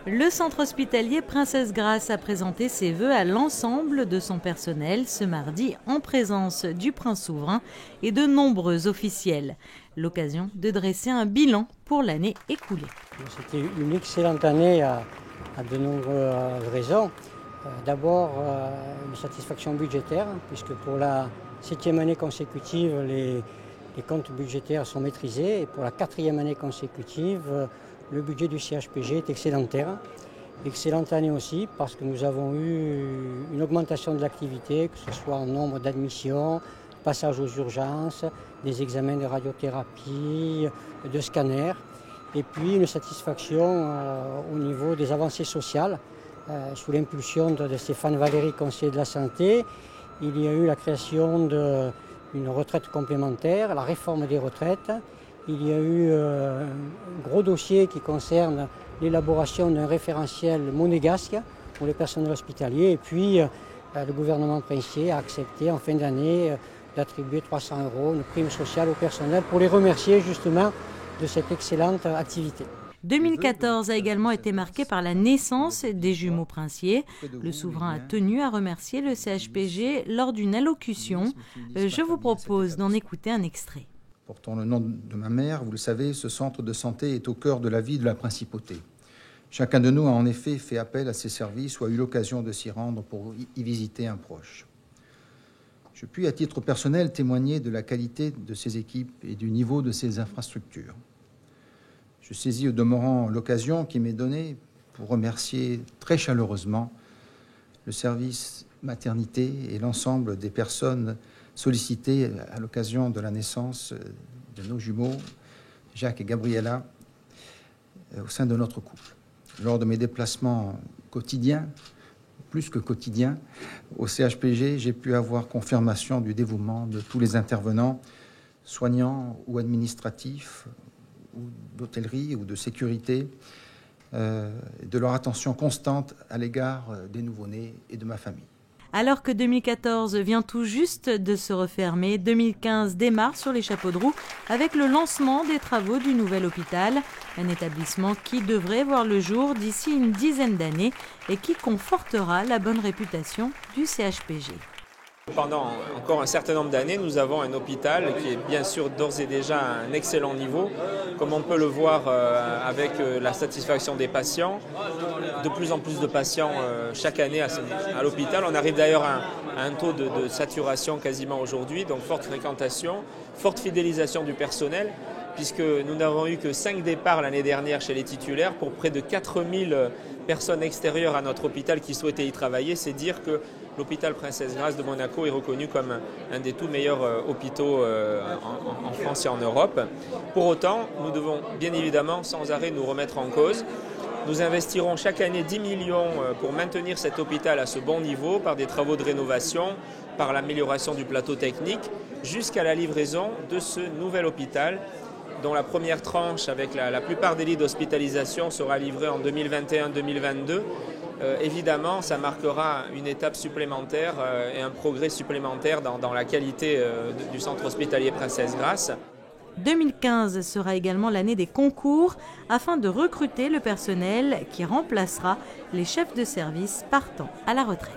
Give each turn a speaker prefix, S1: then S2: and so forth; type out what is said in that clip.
S1: Le centre hospitalier Princesse Grace a présenté ses vœux à l'ensemble de son personnel ce mardi en présence du prince souverain et de nombreux officiels. L'occasion de dresser un bilan pour l'année écoulée.
S2: C'était une excellente année à de nombreuses raisons. D'abord, une satisfaction budgétaire, puisque pour la 7e année consécutive, les comptes budgétaires sont maîtrisés. Et pour la 4e année consécutive, le budget du CHPG est excédentaire. Excellente année aussi parce que nous avons eu une augmentation de l'activité, que ce soit en nombre d'admissions, passage aux urgences, des examens de radiothérapie, de scanners. Et puis une satisfaction au niveau des avancées sociales. Sous l'impulsion de Stéphane Valéry, conseiller de la santé, il y a eu la création d'une retraite complémentaire, la réforme des retraites. Il y a eu un gros dossier qui concerne l'élaboration d'un référentiel monégasque pour les personnels hospitaliers. Et puis le gouvernement princier a accepté en fin d'année d'attribuer 300 €, une prime sociale au personnel pour les remercier justement de cette excellente activité.
S1: 2014 a également été marqué par la naissance des jumeaux princiers. Le souverain a tenu à remercier le CHPG lors d'une allocution. Je vous propose d'en écouter un extrait.
S3: Portant le nom de ma mère, vous le savez, ce centre de santé est au cœur de la vie de la principauté. Chacun de nous a en effet fait appel à ses services ou a eu l'occasion de s'y rendre pour y visiter un proche. Je puis, à titre personnel, témoigner de la qualité de ces équipes et du niveau de ces infrastructures. Je saisis au demeurant l'occasion qui m'est donnée pour remercier très chaleureusement le service maternité et l'ensemble des personnes sollicitées à l'occasion de la naissance de nos jumeaux, Jacques et Gabriella, au sein de notre couple. Lors de mes déplacements quotidiens, plus que quotidiens, au CHPG, j'ai pu avoir confirmation du dévouement de tous les intervenants, soignants ou administratifs, ou d'hôtellerie ou de sécurité, de leur attention constante à l'égard des nouveau-nés et de ma famille.
S1: Alors que 2014 vient tout juste de se refermer, 2015 démarre sur les chapeaux de roue avec le lancement des travaux du nouvel hôpital, un établissement qui devrait voir le jour d'ici une dizaine d'années et qui confortera la bonne réputation du CHPG.
S4: Pendant encore un certain nombre d'années, nous avons un hôpital qui est bien sûr d'ores et déjà à un excellent niveau, comme on peut le voir avec la satisfaction des patients. De plus en plus de patients chaque année à l'hôpital. On arrive d'ailleurs à un taux de saturation quasiment aujourd'hui, donc forte fréquentation, forte fidélisation du personnel, puisque nous n'avons eu que 5 départs l'année dernière chez les titulaires pour près de 4000 personnes extérieures à notre hôpital qui souhaitaient y travailler. C'est dire que l'hôpital Princesse Grace de Monaco est reconnu comme un des tout meilleurs hôpitaux en France et en Europe. Pour autant, nous devons bien évidemment sans arrêt nous remettre en cause. Nous investirons chaque année 10 millions pour maintenir cet hôpital à ce bon niveau par des travaux de rénovation, par l'amélioration du plateau technique, jusqu'à la livraison de ce nouvel hôpital dont la première tranche avec la plupart des lits d'hospitalisation sera livrée en 2021-2022. Évidemment, ça marquera une étape supplémentaire et un progrès supplémentaire dans la qualité du centre hospitalier Princesse Grace.
S1: 2015 sera également l'année des concours afin de recruter le personnel qui remplacera les chefs de service partant à la retraite.